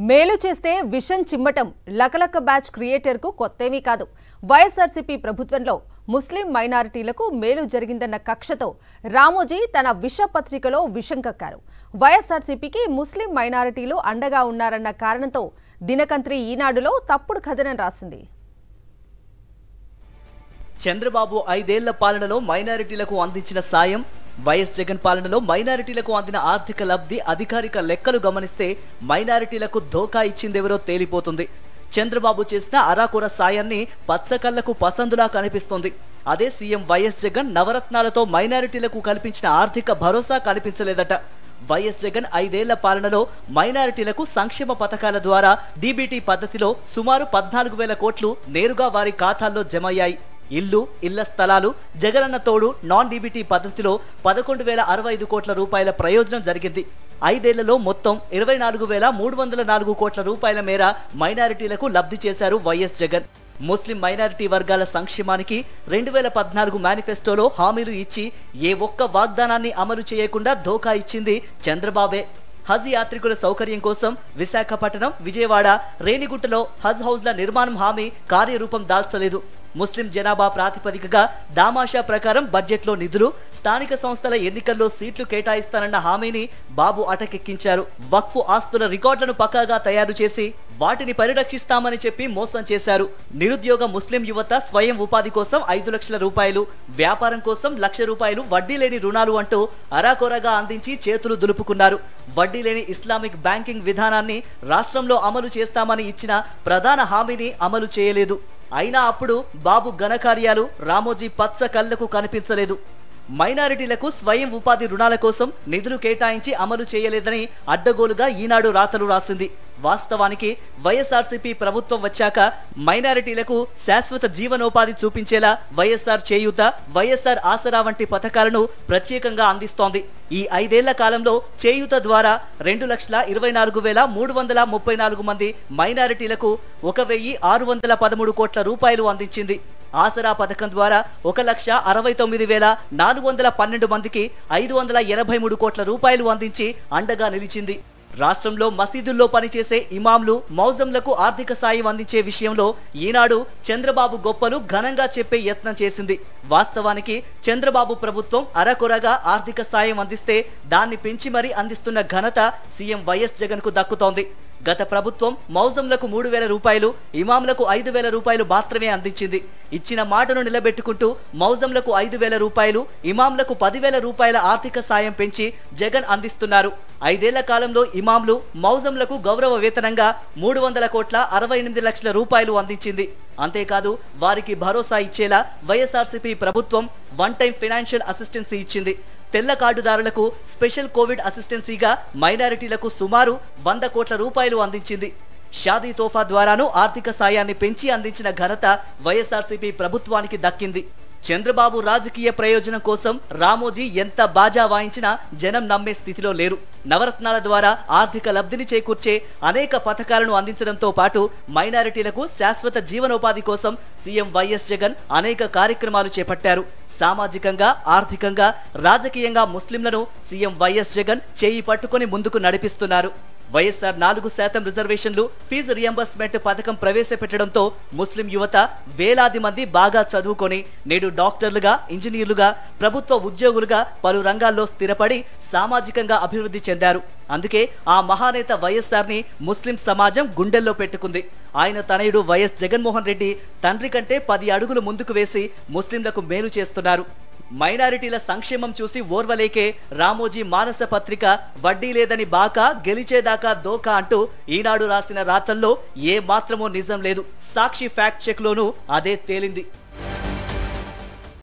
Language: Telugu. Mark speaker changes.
Speaker 1: మేలు చేస్తే విషం చిమ్మటం లకలక బ్యాచ్ క్రియేటర్ కు కొత్తేమీ కాదు. వైఎస్ఆర్సీపీ ప్రభుత్వంలో ముస్లిం మైనారిటీలకు మేలు జరిగిందన్న కక్షతో రామోజీ తన విష పత్రికలో విషం కక్కారు. వైఎస్ఆర్సీపీకి ముస్లిం మైనారిటీలు అండగా ఉన్నారన్న కారణంతో దినకంత్రి ఈనాడులో తప్పుడు కథనం రాసింది.
Speaker 2: చంద్రబాబు 5 ఏళ్ల పాలనలో మైనారిటీలకు అందించిన సాయం, వైఎస్ జగన్ పాలనలో మైనారిటీలకు అందిన ఆర్థిక లబ్ధి అధికారిక లెక్కలు గమనిస్తే మైనారిటీలకు ధోకా ఇచ్చిందెవరో తేలిపోతుంది. చంద్రబాబు చేసిన అరాకొర సాయాన్ని పచ్చకళ్లకు పసందులా కనిపిస్తోంది. అదే సీఎం వైఎస్ జగన్ నవరత్నాలతో మైనారిటీలకు కల్పించిన ఆర్థిక భరోసా కనిపించలేదట. వైఎస్ జగన్ 5 ఏళ్ల పాలనలో మైనారిటీలకు సంక్షేమ పథకాల ద్వారా డీబీటీ పద్ధతిలో సుమారు 14,000 కోట్లు నేరుగా వారి ఖాతాల్లో జమయ్యాయి. ఇళ్ల స్థలాలు, జగనన్న తోడు నాన్ డీబీటీ పద్ధతిలో 11,065 కోట్ల రూపాయల ప్రయోజనం జరిగింది. 5 ఏళ్లలో మొత్తం 24,304 కోట్ల రూపాయల మేర మైనారిటీలకు లబ్ధి చేశారు వైఎస్ జగన్. ముస్లిం మైనారిటీ వర్గాల సంక్షేమానికి 2014 మేనిఫెస్టోలో హామీలు ఇచ్చి ఏ ఒక్క వాగ్దానాన్ని అమలు చేయకుండా ధోకా ఇచ్చింది చంద్రబాబే. హజ్ యాత్రికుల సౌకర్యం కోసం విశాఖపట్నం, విజయవాడ, రేణిగుంటలో హజ్ హౌజ్ల నిర్మాణం హామీ కార్యరూపం దాల్చలేదు. ముస్లిం జనాభా ప్రాతిపదికగా దామాషా ప్రకారం బడ్జెట్లో నిధులు, స్థానిక సంస్థల ఎన్నికల్లో సీట్లు కేటాయిస్తానన్న హామీని బాబు అటకెక్కించారు. వక్ఫ్ ఆస్తుల రికార్డులను పక్కాగా తయారు చేసి వాటిని పరిరక్షిస్తామని చెప్పి మోసం చేశారు. నిరుద్యోగ ముస్లిం యువత స్వయం ఉపాధి కోసం 5 లక్షల రూపాయలు, వ్యాపారం కోసం 1 లక్ష రూపాయలు వడ్డీ లేని రుణాలు అంటూ అరాకొరగా అందించి చేతులు దులుపుకున్నారు. వడ్డీ లేని ఇస్లామిక్ బ్యాంకింగ్ విధానాన్ని రాష్ట్రంలో అమలు చేస్తామని ఇచ్చిన ప్రధాన హామీని అమలు చేయలేదు. అయినా అప్పుడు బాబు ఘనకార్యాలు రామోజీ పచ్చ కళ్లకు కనిపించలేదు. మైనారిటీలకు స్వయం ఉపాధి రుణాల కోసం నిధులు కేటాయించి అమలు చేయలేదని అడ్డగోలుగా ఈనాడు రాతలు రాసింది. వాస్తవానికి వైఎస్ఆర్సీపీ ప్రభుత్వం వచ్చాక మైనారిటీలకు శాశ్వత జీవనోపాధి చూపించేలా వైఎస్ఆర్ చేయూత, వైఎస్ఆర్ ఆసరా వంటి పథకాలను ప్రత్యేకంగా అందిస్తోంది. ఈ 5 ఏళ్ల కాలంలో చేయూత ద్వారా 2,24,334 మంది మైనారిటీలకు 1,613 కోట్ల రూపాయలు అందించింది. ఆసరా పథకం ద్వారా 1,69,412 మందికి 583 కోట్ల రూపాయలు అందించి అండగా నిలిచింది. రాష్ట్రంలో మసీదుల్లో పనిచేసే ఇమాంలు, మౌజంలకు ఆర్థిక సాయం అందించే విషయంలో ఈనాడు చంద్రబాబు గొప్పను ఘనంగా చెప్పే యత్నం చేసింది. వాస్తవానికి చంద్రబాబు ప్రభుత్వం అరకొరగా ఆర్థిక సాయం అందిస్తే దాన్ని పెంచి మరీ అందిస్తున్న ఘనత సీఎం వైఎస్ జగన్ కు దక్కుతోంది. గత ప్రభుత్వం మౌజంలకు 3,000 రూపాయలు, ఇమాంలకు 5,000 రూపాయలు మాత్రమే అందించింది. ఇచ్చిన మాటను నిలబెట్టుకుంటూ మౌజంలకు 5,000 రూపాయలు, ఇమాంలకు 10,000 రూపాయల ఆర్థిక సాయం పెంచి జగన్ అందిస్తున్నారు. 5 ఏళ్ల కాలంలో ఇమాంలు, మౌజంలకు గౌరవ వేతనంగా 300,68 లక్షల రూపాయలు అందించింది. అంతేకాదు వారికి భరోసా ఇచ్చేలా వైఎస్ఆర్సీపీ ప్రభుత్వం 1 టైం ఫైనాన్షియల్ అసిస్టెన్సీ ఇచ్చింది. తెల్ల కార్డుదారులకు స్పెషల్ కోవిడ్ అసిస్టెన్సీగా మైనారిటీలకు సుమారు 100 కోట్ల రూపాయలు అందించింది. షాదీ తోఫా ద్వారాను ఆర్థిక సాయాన్ని పెంచి అందించిన ఘనత వైఎస్ఆర్సీపీ ప్రభుత్వానికి దక్కింది. చంద్రబాబు రాజకీయ ప్రయోజనం కోసం రామోజీ ఎంత బాజా వాయించినా జనం నమ్మే స్థితిలో లేరు. నవరత్నాల ద్వారా ఆర్థిక లబ్ధిని చేకూర్చే అనేక పథకాలను అందించడంతో పాటు మైనారిటీలకు శాశ్వత జీవనోపాధి కోసం సీఎం వైఎస్ జగన్ అనేక కార్యక్రమాలు చేపట్టారు. సామాజికంగా, ఆర్థికంగా, రాజకీయంగా ముస్లింలను సీఎం వైఎస్ జగన్ చేయి పట్టుకొని ముందుకు నడిపిస్తున్నారు. వైఎస్ఆర్ 4% రిజర్వేషన్లు, ఫీజు రియంబర్స్మెంట్ పథకం ప్రవేశపెట్టడంతో ముస్లిం యువత వేలాది మంది బాగా చదువుకొని నేడు డాక్టర్లుగా, ఇంజనీర్లుగా, ప్రభుత్వ ఉద్యోగులుగా పలు రంగాల్లో స్థిరపడి సామాజికంగా అభివృద్ధి చెందారు. అందుకే ఆ మహానేత వైఎస్ఆర్ ని ముస్లిం సమాజం గుండెల్లో పెట్టుకుంది. ఆయన తనయుడు వైఎస్ జగన్మోహన్ రెడ్డి తండ్రి కంటే 10 అడుగులు ముందుకు వేసి ముస్లింలకు మేలు చేస్తున్నారు. మైనారిటీల సంక్షేమం చూసి ఓర్వలేకే రామోజీ మానస పత్రిక వడ్డీ లేదని బాకా, గెలిచేదాకా దోకా అంటూ ఈనాడు రాసిన రాతల్లో ఏ మాత్రమో నిజం లేదు. సాక్షి ఫ్యాక్ట్ చెక్ లోనూ అదే తేలింది.